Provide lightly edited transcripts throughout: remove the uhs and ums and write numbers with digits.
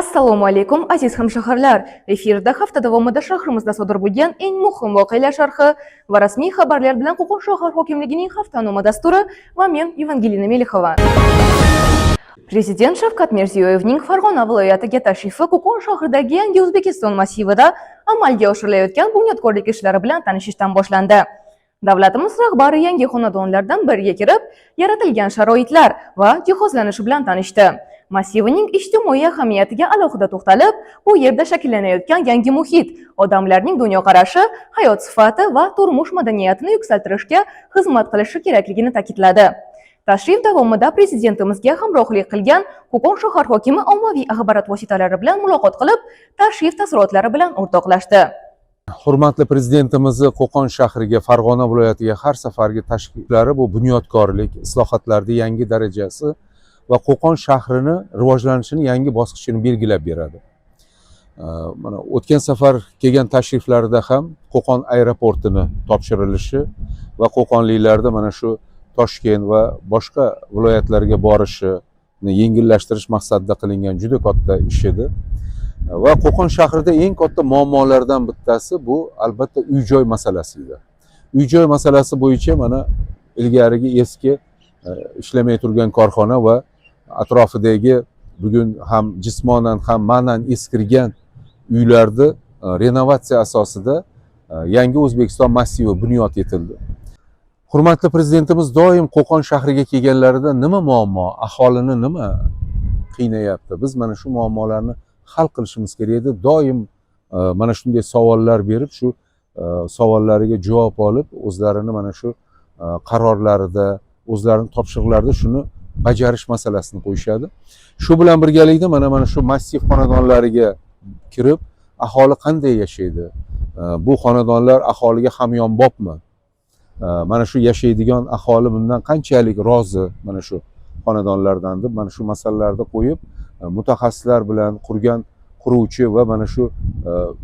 Assalomu alaykum aziz hamshaharlar. Efirda hafta davomida shahrimizda sodir bo'lgan eng muhim voqealar sharhi va rasmiy xabarlar bilan Qo'qon shahar hokimligining haftanoma dasturi va men Evangelina Melixova. Prezident Shavkat Mirziyoyevning Farg'ona viloyatiga tashrifi Qo'qon shahridagi Yangi O'zbekiston massivida amalga oshirilayotgan bunyodkorlik ishlari bilan tanishishdan boshlandi. Davlatimiz rahbari yangi xonadonlardan biriga kirib, yaratilgan sharoitlar va jihozlanishi bilan tanishdi. Massivining ijtimoiy ahamiyatiga alohida to'xtalib, bu yerda shakllanayotgan yangi muhit odamlarning dunyoqarashi, hayot sifati va turmush madaniyatini yuksaltirishga xizmat qilishi kerakligini ta'kidladi. Tashrif davomida prezidentimizga hamrohlik qilgan Qo'qon shahar hokimi ommaviy axborot vositalari bilan muloqot qilib, tashrif taassurotlari bilan o'rtoqlashdi. Hurmatli prezidentimizni Qo'qon shahriga, Farg'ona viloyatiga har safargi tashriflari bu bunyodkorlik, islohotlarning yangi darajasi va Qo'qon shahrini rivojlanishini yangi bosqichini belgilab beradi. Mana o'tgan safar kelgan tashriflarida ham Qo'qon aeroportini topshirilishi va qo'qonliklarda mana shu Toshkent va boshqa viloyatlarga borishini yengillashtirish maqsadida qilingan juda katta ish edi. Va Qo'qon shahrida eng katta muammolardan bittasi bu albatta uy-joy masalasi edi. Uy-joy masalasi bo'yicha mana ilgarigi eski ishlamay turgan korxona va atrofidagi bugun ham jismonan ham ma'nan eskirgan uylarni renovatsiya asosida Yangi O'zbekiston massivi bunyod etildi. Hurmatli prezidentimiz doim Qo'qon shahriga kelganlarida nima muammo, aholini nima qiynayapti? Biz mana shu muammolarni hal qilishimiz kerak edi. Doim mana shunday savollar berib, shu savollariga javob olib, o'zlarini mana shu qarorlarida, o'zlarining topshiriqlarida shuni bajarish masalasini qo'yishadi. Shu bilan birgalikda mana shu massiv xonadonlariga kirib, aholi qanday yashaydi? Bu xonadonlar aholiga hamyonbopmi? Mana shu yashaydigan aholi bundan qanchalik rozi mana shu xonadonlardan deb mana shu masalalarni qo'yib, mutaxassislar bilan quruvchi va mana shu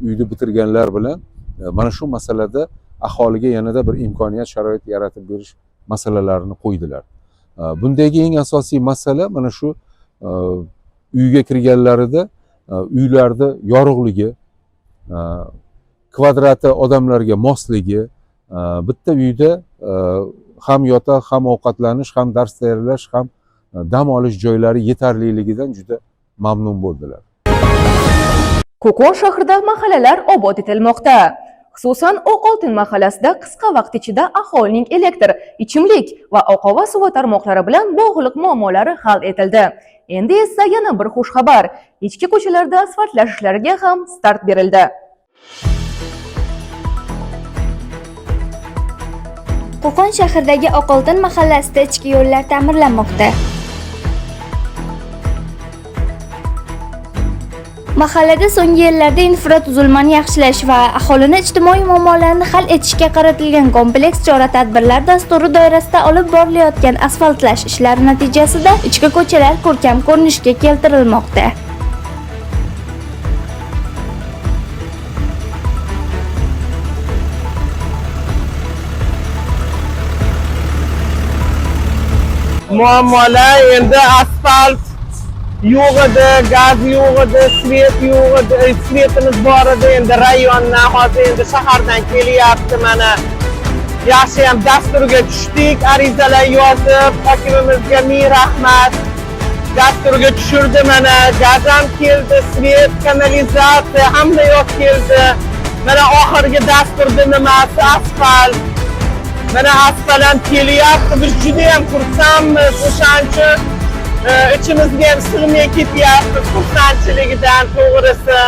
uyni bitirganlar bilan mana shu masalada aholiga yanada bir imkoniyat, sharoit yaratib berish masalalarini qo'ydilar. Bundagi eng asosiy masala mana shu uyga kirganlarida uylarda yorug'ligi, kvadrati odamlarga mosligi, bitta uyda ham yotoq, ham ovqatlanish, ham dars tayyorlash, ham dam olish joylari yetarliligidan juda mamnun bo'ldilar. Qo'qon shahrida mahallalar obod etilmoqda. Xususan, Oqoltin mahallasida qisqa vaqt ichida aholining elektr, ichimlik va oqova suvi tarmoqlari bilan bog'liq muammolari hal etildi. Endi esa yana bir xush xabar. Ichki ko'chalarda asfaltlash ishlariga ham start berildi. Qo'qon shahridagi Oqoltin mahallasida ichki yo'llar ta'mirlanmoqda. Mahallada so'nggi yillarda infratuzilmani yaxshilash va aholini ijtimoiy muammolarini hal etishga qaratilgan kompleks chora-tadbirlar dasturi doirasida olib borilayotgan asfaltlash ishlari natijasida ichki ko'chalar ko'rkam ko'rinishga keltirilmoqda. Muammolar endi asfalt yo'q edi, gaz yo'q edi, svet yo'q edi, svetimiz bor edi, endi rayondan, hozir endi shahardan kelyapti. Mana yaxshi ham dasturga tushdik, arizalar yozib, hokimimizga ming rahmat. Dasturga tushirdi, mana gaz ham keldi, svet, kanalizatsiya hamma yoq keldi. Mana oxirgi dasturda nimasi asfalt. Mana asfalt ham kelyapti, biz juda ham xursandmiz. O'shaning uchun içimizga ham sig'may ketyapti xursandchiligidan, to'g'risi.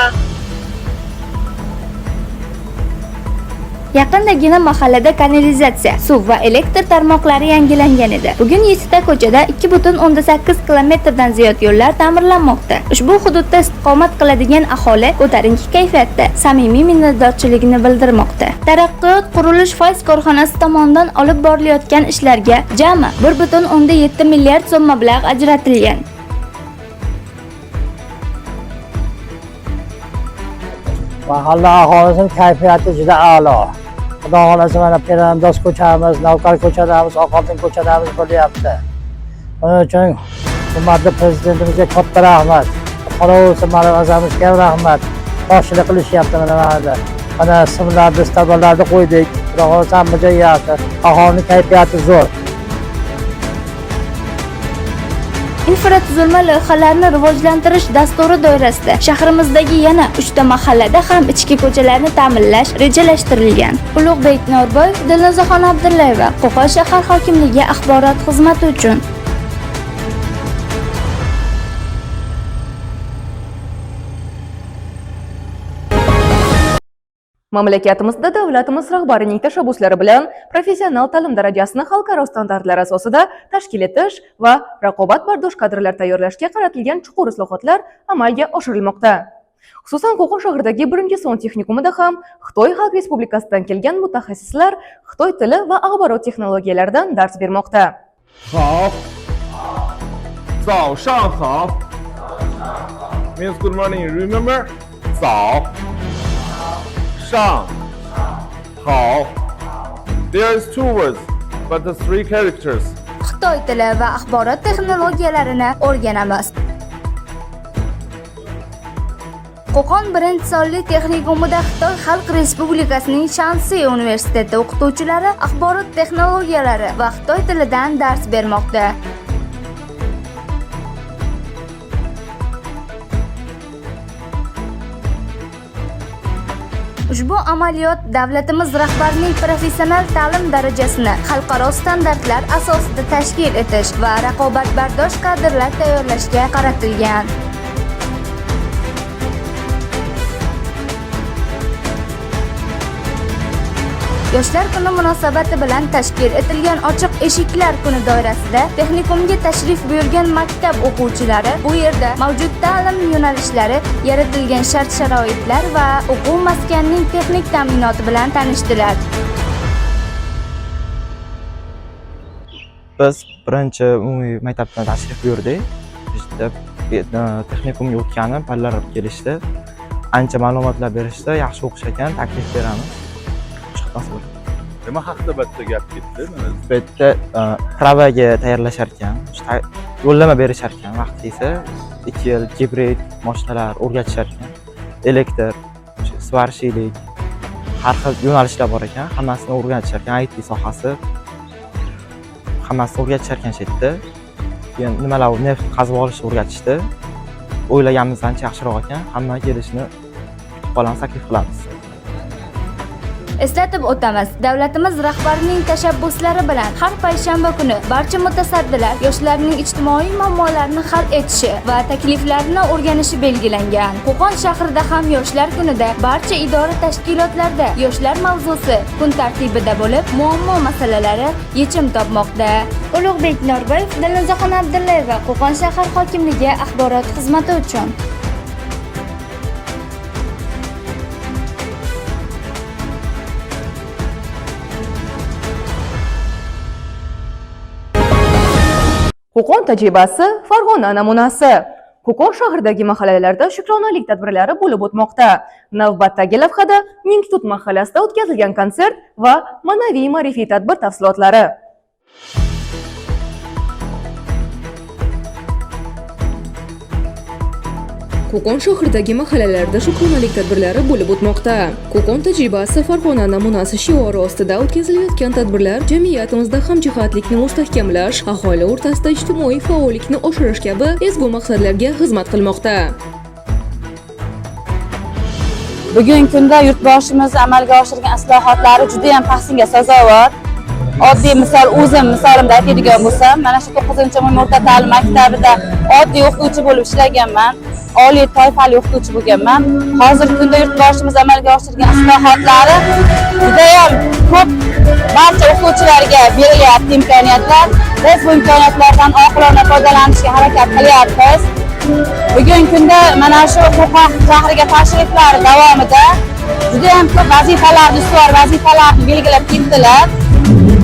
Yaqindagina mahallada kanalizatsiya, suv va elektr tarmoqlari yangilangan edi. Bugun 7 ta ko'chada 2,8 kilometrdan ziyod yo'llar ta'mirlanmoqda. Ushbu hududda istiqomat qiladigan aholi ko'tarinki kayfiyatda samimiy minnatdorchiligini bildirmoqda. Taraqqiyot qurilish fayz korxonasi tomonidan olib borilayotgan ishlarga jami 1,7 milliard so'm mablag' ajratilgan. Mahalla aholisining kayfiyati juda a'lo. Xudo xolasa mana Pirandoz ko'chamiz, Navkar ko'chadamiz, Oqoltin ko'chadamiz bo'lyapti. Buning uchun hurmatli prezidentimizga katta rahmat. Xudo olsun mana o'zimizga ham rahmat. Boshchilik qilishyapti mana. Mana simlarni, stabillarni qo'ydik. Xudo olsun hamma joy yaxshi. Aholining kayfiyati zo'r. Infratuzilma loyihalarini rivojlantirish dasturi doirasida shahrimizdagi yana 3 ta mahallada ham ichki ko'chalarni ta'minlash rejalashtirilgan. Ulug'bek Norboyev, Dilnozaxon Abdullayeva, Qo'qon shahar hokimligi axborot xizmati uchun. Mamlakatimizda davlatimiz rahbarining tashabbuslari bilan professional ta'lim darajasini xalqaro standartlar asosida tashkil etish va raqobatbardosh kadrlar tayyorlashga qaratilgan chuqur islohotlar amalga oshirilmoqda. Xususan, Qo'qon shahridagi 1-son texnikumida ham Xitoy Xalq Respublikasidan kelgan mutaxassislar Xitoy tili va axborot texnologiyalaridan dars bermoqda. 好，早上好 means good morning. Remember? 早上好 There is 2 words, but the 3 characters. Xitoy tili va axborot texnologiyalarini o'rganamiz. Qo'qon 1-sonli texnikumida Xitoy Xalq Respublikasining Shansi universiteti o'qituvchilari axborot texnologiyalari va Xitoy tilidan dars bermoqda. Ushbu amaliyot davlatimiz rahbarining professional ta'lim darajasini xalqaro standartlar asosida tashkil etish va raqobatbardosh kadrlar tayyorlashga qaratilgan. Yoshlar kuni munosabati bilan tashkil etilgan ochiq eshiklar kuni doirasida texnikumga tashrif buyurgan maktab o'quvchilari bu yerda mavjud ta'lim yo'nalishlari, yaratilgan shart-sharoitlar va o'quv maskanining texnik ta'minoti bilan tanishdilar. Biz birinchi umumiy maktabdan tashrif buyurdik. Bizda texnikumga o'tganib, ballar kelishdi. Ancha ma'lumotlar berishdi, yaxshi o'qish ekan, taklif beramiz. Nima haqida bitta gap ketdi? Bu yerda pravaga tayyorlashar ekan, yo'llanma berishar ekan. Vaqti esa 2 yil gibrid mashinalar o'rgatishar ekan. Elektr, svarishchilik, har xil yo'nalishlar bor ekan. Hammasini o'rgatishar ekan, IT sohasi. Hammasini o'rgatishar ekan shu yerda. Keyin nimalar, neft qazib olishni o'rgatishdi. O'ylaganimizdan ancha yaxshiroq ekan. Hamma kelishni kutib qolamiz, taklif qilamiz. Eslatib o'tamiz, davlatimiz rahbarining tashabbuslari bilan har payshanba kuni barcha mutasaddilar yoshlarning ijtimoiy muammolarini hal etishi va takliflarini o'rganishi belgilangan. Qo'qon shahrida ham yoshlar kunida barcha idora tashkilotlarda yoshlar mavzusi kun tartibida bo'lib, muammo masalalari yechim topmoqda. Ulug'bek Norboyev, Dilnozaxon Abdullayeva, Qo'qon shahar hokimligi axborot xizmati uchun. Qo'qon tajribasi, Farg'ona namunasi. Qo'qon shahridagi mahallalarda shukronalik tadbirlari bo'lib o'tmoqda. Navbatdagi lavhada Mingtut mahallasida o'tkazilgan konsert va ma'naviy ma'rifiy tadbir tafsilotlari. Qo'qon shahridagi mahallalarda shukronalik tadbirlari bo'lib o'tmoqda. Qo'qon tajribasi, Farg'ona namunasi shiori ostida o'tkazilayotgan tadbirlar jamiyatimizda hamjihatlikni mustahkamlash, aholi o'rtasida ijtimoiy faollikni oshirish kabi ezgu maqsadlarga xizmat qilmoqda. Bugungi kunda yurtboshimiz amalga oshirgan islohotlari juda ham tahsinga sazovor. Oddiy misol, o'zim misolimda aytadigan bo'lsam, mana shu 9-umumiy o'rta ta'lim maktabida oddiy o'qituvchi bo'lib ishlaganman. Oliy toifali o'qituvchi bo'lganman. Hozirgi kunda yurtboshimiz amalga oshirgan islohotlari juda ham ko'p barcha o'qituvchilarga berilyapti imkoniyatlar. Biz bu imkoniyatlardan oqilona foydalanishga harakat qilyapmiz. Bugungi kunda mana shu Qo'qon shahriga tashriflar davomida juda ham ko'p ustuvor vazifalarni belgilab ketdilar.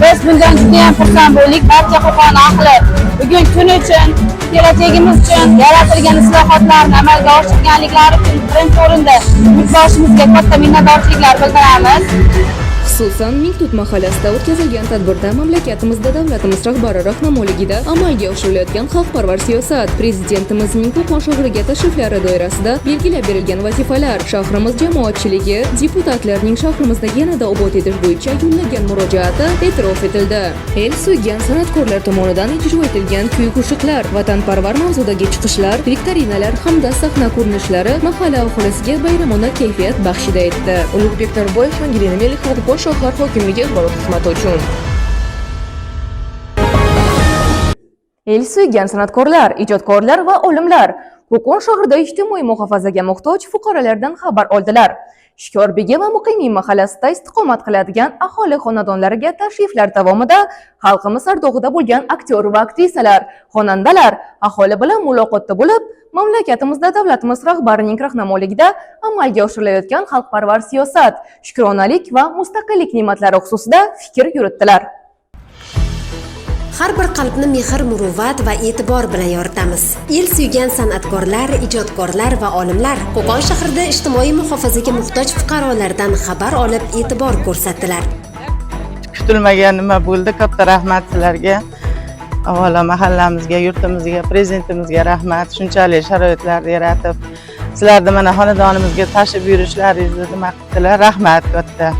Biz bundan juda ham xursand bo'ldik. Barcha Qo'qon ahli bugun kun uchun, kelajagimiz uchun yaratilgan islohotlarni amalga oshirganliklari uchun birinchi o'rinda yurtboshimizga katta minnatdorchiliklar bildiramiz. Xususan, Mingtut mahallasida o'tkazilgan tadbirda mamlakatimizda davlatimiz rahbari rahnamoligida amalga oshirilayotgan xalqparvar siyosat, prezidentimizning Qo'qon shahriga tashriflari doirasida belgilab berilgan vazifalar, shahrimiz jamoatchiligi, deputatlarning shahrimizda yanada obod etish bo'yicha yo'llagan murojaati e'tirof etildi. El suygan san'atkorlar tomonidan ijro etilgan kuy-qo'shiqlar, vatanparvar mavzudagi chiqishlar, viktorinalar hamda sahna ko'rinishlari mahalla aholisiga bayramona kayfiyat baxshida etdi. Ulug'bek Norboyev, Angelina Melixova, Qo'qon shahar hokimligi axborot xizmati uchun. El suygan san'atkorlar, ijodkorlar va olimlar Qo'qon shahrida ijtimoiy muhofazaga muhtoj fuqarolardan xabar oldilar. Shikorbegi va Muqimiy mahallasida istiqomat qiladigan aholi xonadonlariga tashriflar davomida xalqimiz ardog'ida bo'lgan aktyor va aktrisalar, xonandalar aholi bilan muloqotda bo'lib, mamlakatimizda davlatimiz rahbarining rahnamoligida amalga oshirilayotgan xalqparvar siyosat, shukronalik va mustaqillik ne'matlari xususida fikr yuritdilar. Har bir qalbni mehr, muruvvat va e'tibor bilan yoritamiz. El suygan san'atkorlar, ijodkorlar va olimlar Qo'qon shahrida ijtimoiy muhofazaga muhtoj fuqarolardan xabar olib, e'tibor ko'rsatdilar. Kutilmagan nima bo'ldi? Katta rahmat sizlarga. Avvalo mahallamizga, yurtimizga, prezidentimizga rahmat. Shunchalik sharoitlarni yaratib, sizlarni mana xonadonimizga tashrif yurishlaringizni nima qildilar? Rahmat katta.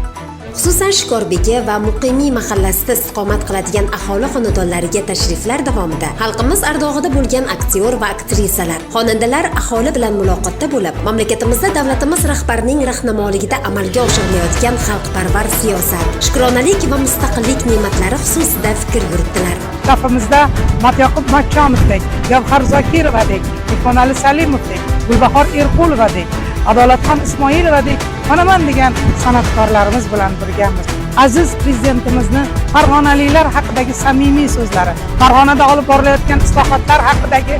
Xususan Shikorbegi va Muqimiy mahallasida istiqomat qiladigan aholi xonadonlariga tashriflar davomida xalqimiz ardog'ida bo'lgan aktyor va aktrisalar, xonandalar aholi bilan muloqotda bo'lib, mamlakatimizda davlatimiz rahbarining rahnamoligida amalga oshirilayotgan xalqparvar siyosat, shukronalik va mustaqillik ne'matlari xususida fikr yuritdilar. Safimizda Matyoqub Matchonovdek, Gavhar Zokirovadek, Ifonali Salimovdek, Gulbahor Erqulovadek, Adolatxon Ismoilovadek manaman degan san'atkorlarimiz bilan birgamiz. Aziz prezidentimizni farg'onaliklar haqidagi samimiy so'zlari, Farg'onada olib borilayotgan islohotlar haqidagi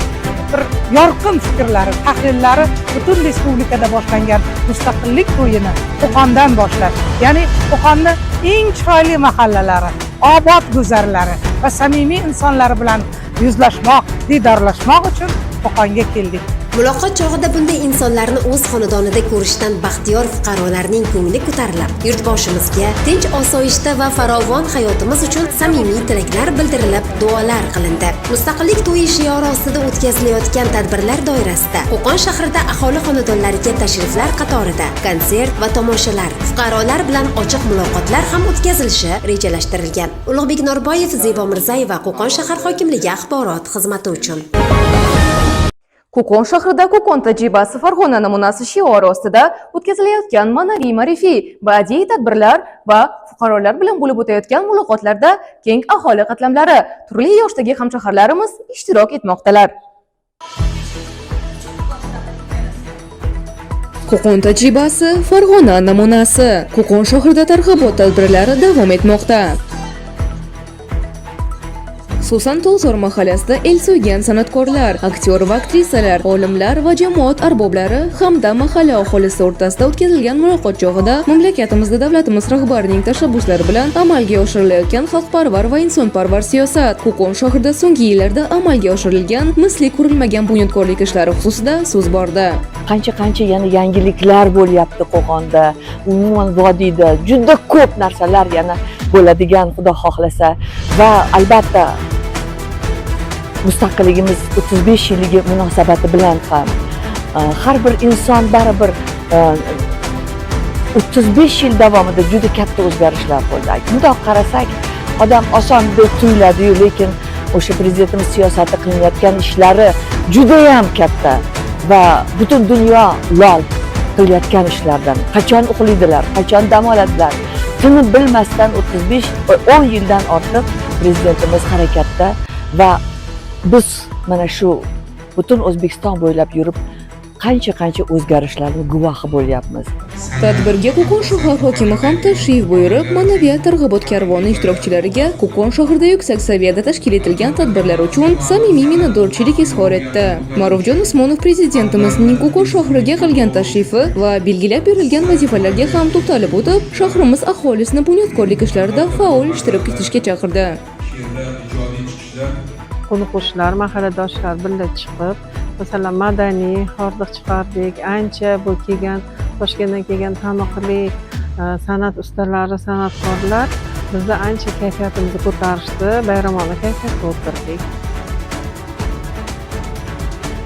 bir yorqin fikrlari, tahlillari butun respublikada boshlangan mustaqillik to'yini Qo'qondan boshlab, ya'ni Qo'qonni eng chiroyli mahallalari, obod guzarlari va samimiy insonlari bilan yuzlashmoq, diydorlashmoq uchun Qo'qonga keldik. Muloqot chog'ida bunday insonlarni o'z xonadonida ko'rishdan baxtiyor fuqarolarning ko'ngli ko'tarilib, yurtboshimizga tinch, osoyishta va farovon hayotimiz uchun samimiy tilaklar bildirilib, duolar qilindi. Mustaqillik to'yi shiori ostida o'tkazilayotgan tadbirlar doirasida Qo'qon shahrida aholi xonadonlariga tashriflar qatorida konsert va tomoshalar, fuqarolar bilan ochiq muloqotlar ham o'tkazilishi rejalashtirilgan. Ulug'bek Norboyev, Zebo Mirzayeva, Qo'qon shahar hokimligi axborot xizmati uchun. Qo'qon shahrida Qo'qon tajribasi Farg'ona namunasi shiori ostida o'tkazilayotgan ma'naviy-ma'rifiy, badiiy tadbirlar va fuqarolar bilan bo'lib o'tayotgan muloqotlarda keng aholi qatlamlari, turli yoshdagi hamshaharlarimiz ishtirok etmoqdalar. Qo'qon tajribasi Farg'ona namunasi. Qo'qon shahrida targ'ibot tadbirlari davom etmoqda. Xususan Tolzor mahallasida el suygan san'atkorlar, aktyor va aktrisalar, olimlar va jamoat arboblari hamda mahalla aholisi o'rtasida o'tkazilgan muloqot chog'ida mamlakatimizda davlatimiz rahbarining tashabbuslari bilan amalga oshirilayotgan xalqparvar va insonparvar siyosat, Qo'qon shahrida so'nggi yillarda amalga oshirilgan misli ko'rilmagan bunyodkorlik ishlari xususida so'z bordi. Qancha yana yangiliklar bo'lyapti Qo'qonda, umuman vodiyda juda ko'p narsalar yana bo'ladigan, Xudo xohlasa va albatta mustaqilligimiz 35 yilligi munosabati bilan ham har bir inson baribir 35 yil davomida juda katta o'zgarishlar bo'ldi. Bundoq qarasak, odam oson deb tuyuladi-yu, lekin o'sha prezidentimiz siyosati qilayotgan ishlari juda ham katta va butun dunyo lol qilayotgan ishlardan. Qachon uxlaydilar, qachon dam oladilar, tinib bilmasdan 10 yildan ortiq prezidentimiz harakatda va biz mana shu butun O'zbekiston bo'ylab yurib qancha o'zgarishlarni guvohi bo'lyapmiz. Tadbirga Qo'qon shahar hokimi ham tashrif buyurib, ma'naviyat targ'ibot karvoni ishtirokchilariga Qo'qon shahrida yuksak saviyada tashkil etilgan tadbirlar uchun samimiy minnatdorchilik izhor etdi. Ma'rufjon Usmonov prezidentimizning Qo'qon shahriga qilgan tashrifi va belgilab berilgan vazifalarga ham to'xtalib o'tib, shahrimiz aholisini bunyodkorlik ishlarida faol ishtirok etishga chaqirdi. Qo'ni-qo'shnilar, mahalladoshlar birga chiqib, masalan, madaniy hordiq chiqardik, ancha bu kelgan Toshkentdan kelgan taniqli san'at ustalari, san'atkorlar bizni ancha kayfiyatimizni ko'tarishdi, bayramona kayfiyatda o'tirdik.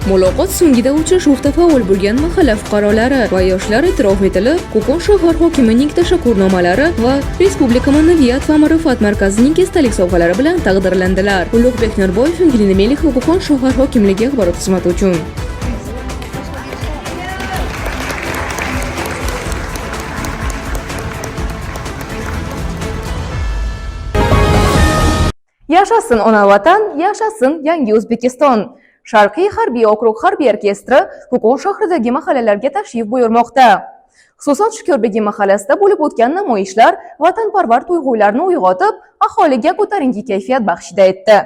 Muloqot so'ngida uchrashuvda faol bo'lgan mahalla fuqarolari va yoshlar e'tirof etilib, Qo'qon shahar hokimining tashakkurnomalari va Respublika Ma'naviyat va ma'rifat markazining esdalik sovg'alari bilan taqdirlandilar. Ulug'bek Norboyev, Angelina Melixova, Qo'qon shahar hokimligi axborot xizmati uchun. Yashasin ona vatan, yashasin yangi O'zbekiston. Sharqiy harbiy okrug harbiy orkestri Qo'qon shahridagi mahallalarga tashrif buyurmoqda. Xususan, Shukurbegi mahallasida bo'lib o'tgan namoyishlar vatanparvar tuyg'ularni uyg'otib, aholiga ko'tarinki kayfiyat baxshida etdi.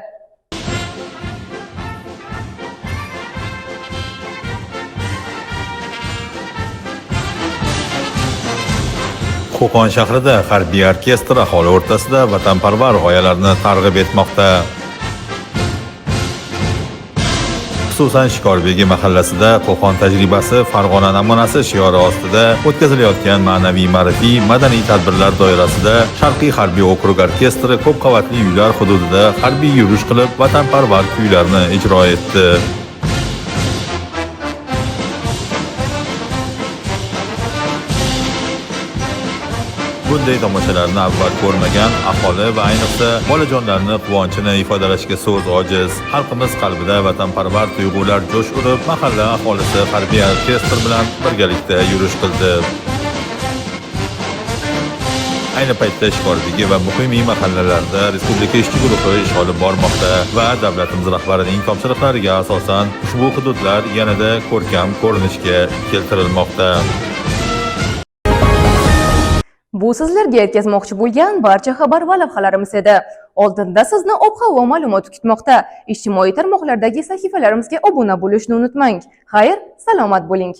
Qo'qon shahrida harbiy orkestr aholi o'rtasida vatanparvar g'oyalarni targ'ib etmoqda. Xususan, Shukurbegi mahallasida Qo'qon tajribasi Farg'ona namunasi shiori ostida o'tkazilayotgan ma'naviy ma'rifiy madaniy tadbirlar doirasida Sharqiy harbiy okrug orkestri ko'p qavatli uylar hududida harbiy yurish qilib, vatanparvar kuylarni ijro etdi. Bunday tomoshalarni avval ko'rmagan aholi va ayniqsa bolajonlarning quvonchini ifodalashga so'z ojiz. Xalqimiz qalbida vatanparvar tuyg'ular jo'sh urib, mahalla aholisi harbiy orkestr bilan birgalikda yurish qildi. Ayni paytda Shukurbegi va muhimiy mahallalarda respublika ishchi guruhi ish olib bormoqda va davlatimiz rahbarining topshiriqlariga asosan ushbu hududlar yanada ko'rkam ko'rinishga keltirilmoqda. Bu sizlarga yetkazmoqchi bo'lgan barcha xabar va lavhalarimiz edi. Oldinda sizni ob-havo ma'lumoti kutmoqda. Ijtimoiy tarmoqlardagi sahifalarimizga obuna bo'lishni unutmang. Xayr, salomat bo'ling.